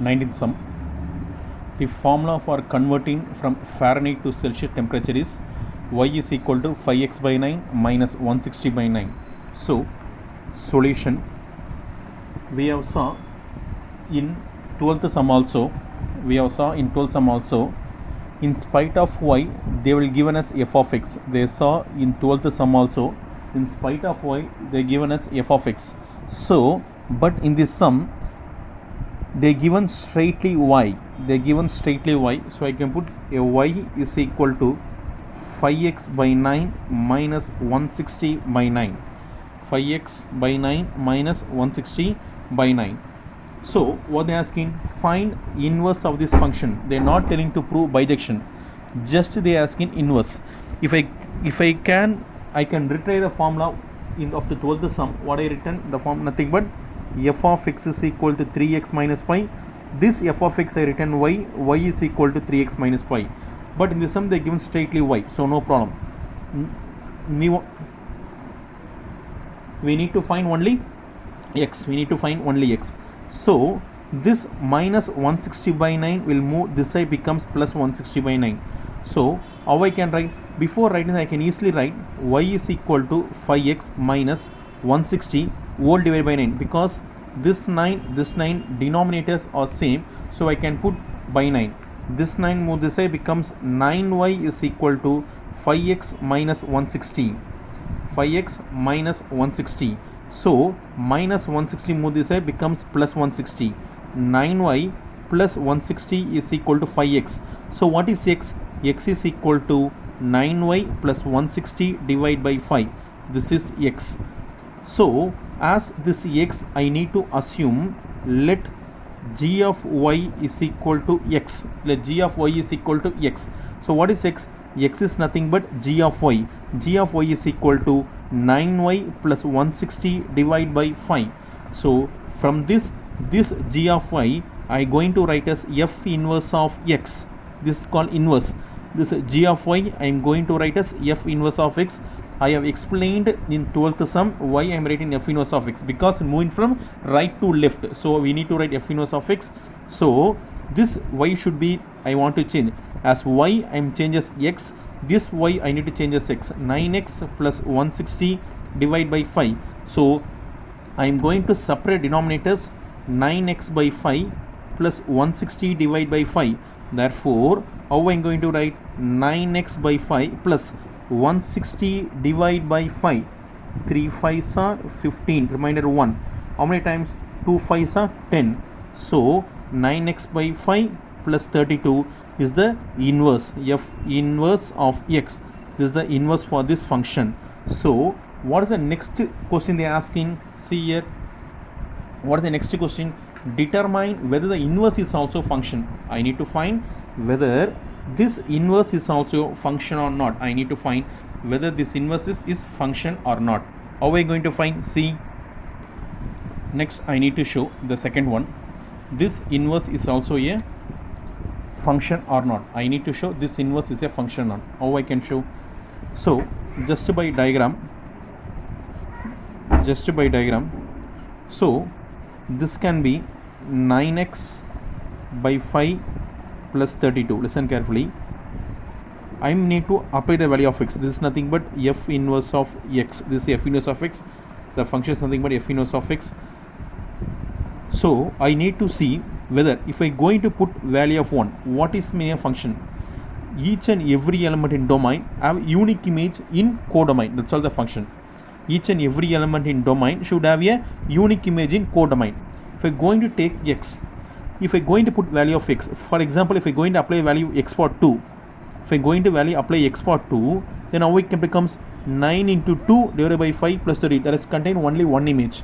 19th sum. The formula for converting from Fahrenheit to Celsius temperature is y is equal to 5x by 9 minus 160 by 9. So, solution we have saw in 12th sum also. In spite of y, they will given us f of x. They saw in 12th sum also. In spite of y, they given us f of x. So, but in this sum, they given straightly y. So I can put a y is equal to 5x by 9 minus 160 by 9. 5x by 9 minus 160 by 9. So what they are asking, find inverse of this function. They are not telling to prove bijection, just they are asking inverse. If I can retry the formula of the 12th sum. What I written the form, nothing but f of x is equal to 3x minus pi. This f of x I written y is equal to 3x minus pi. But in the sum they given straightly y, so no problem. We need to find only x. So this minus 160 by 9 will move this side, becomes plus 160 by 9. So how I can write? Before writing, I can easily write y is equal to 5x minus 160 whole divided by 9, because this 9 denominators are same, so I can put by 9. This 9 move this side, becomes 9y is equal to 5x minus 160. So minus 160 move this side, becomes plus 160. 9y plus 160 is equal to 5x. So what is x? X is equal to 9y plus 160 divided by 5. This is x. So as this x, I need to assume let g of y is equal to x. So what is x? X is nothing but g of y. G of y is equal to 9y plus 160 divided by 5. So from this g of y, I going to write as f inverse of x. This is called inverse. This g of y I am going to write as f inverse of x. I have explained in 12th sum why I am writing f inverse of x, because moving from right to left, so we need to write f inverse of x. So this y should be, I want to change as y, I am change as x. This y I need to change as x. 9x plus 160 divided by 5. So I am going to separate denominators. 9x by 5 plus 160 divided by 5. Therefore how I am going to write 9x by 5 plus 160 divided by 5. 3 5s are 15, remainder 1. How many times? 2 5s are 10. So 9x by 5 plus 32 is the inverse, f inverse of x. This is the inverse for this function. So what is the next question they are asking? See here, what is the next question? Determine whether the inverse is also function. I need to find whether this inverse is also function or not. I need to find whether this inverse is function or not. How are we going to find? See, next I need to show the second one. This inverse is also a function or not. I need to show this inverse is a function or not. How I can show? So just by diagram. So this can be 9x by 5 plus 32. Listen carefully. I need to apply the value of x. This is nothing but f inverse of x. This is f inverse of x. The function is nothing but f inverse of x. So I need to see whether if I going to put value of 1, what is my function? Each and every element in domain have unique image in codomain. That's all the function. Each and every element in domain should have a unique image in codomain. If I going to take x, if I going to put value of x, for example, if I going to apply value x for 2, if I going to value apply x for 2, then how it can becomes 9 into 2 divided by 5 plus 30. That is contain only one image.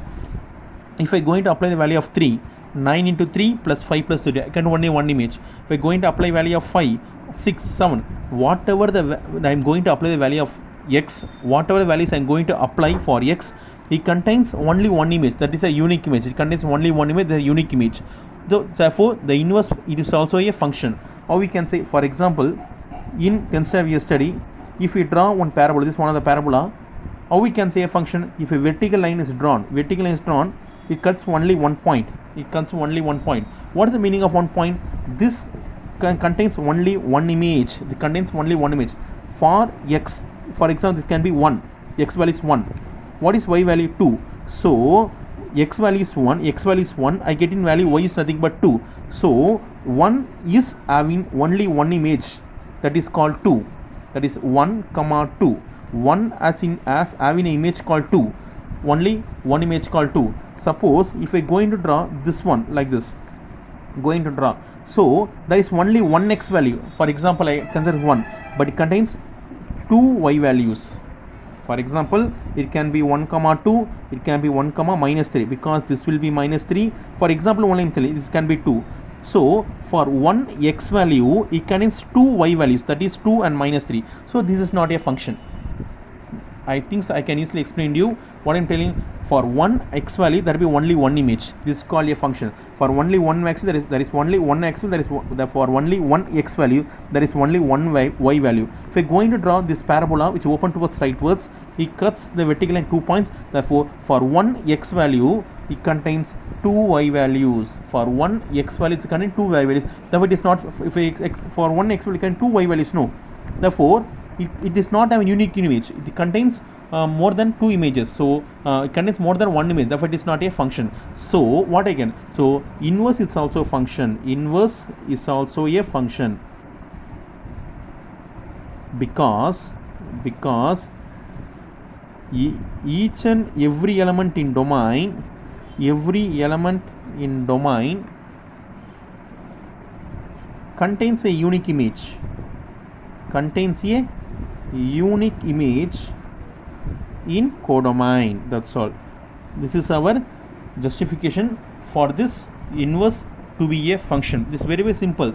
If I going to apply the value of 3, 9 into 3 plus 5 plus 30, I can only one image. If I going to apply value of 5, 6, 7, whatever I am going to apply the value of x, whatever the values I am going to apply for x, it contains only one image. That is a unique image. It contains only one image, the unique image. Therefore the inverse, it is also a function. Or we can say, for example, in consider study, if we draw one parabola, this is one of the parabola, how we can say a function? If a vertical line is drawn, it cuts only one point. it contains only one point. What is the meaning of one point? This contains only one image. It contains only one image. For x, for example, this can be 1. X value is 1. What is y value? 2. So x value is 1, x value is 1, I get in value y is nothing but 2. So 1 is having only one image, that is called 2. That is 1 comma 2. 1 as having an image called 2. Only one image called 2. Suppose if I going to draw this one like this, going to draw, so there is only one x value. For example, I consider 1, but it contains 2 y values. For example, it can be 1 comma 2, it can be 1 comma minus 3, because this will be minus 3. For example, only this can be 2. So for one x value, it contains 2 y values, that is 2 and minus 3. So this is not a function. I think I can easily explain to you what I am telling. For one x value, there will be only one image. This is called a function. For only one x, there is only one x value. For only one x value, there is only one y value. If I am going to draw this parabola, which open towards rightwards, it cuts the vertical line 2 points. Therefore, for one x value, it contains 2 y values. For one x value, it contains 2 y values. Therefore, it is not, for one x value, it contains 2 y values. No. Therefore, it does not have a unique image. It contains more than 2 images. So it contains more than one image. Therefore, it is not a function. So what again? So inverse is also a function. Inverse is also a function because each and every element in domain contains a unique image. Contains a unique image in codomain. That's all. This is our justification for this inverse to be a function. This is very, very simple.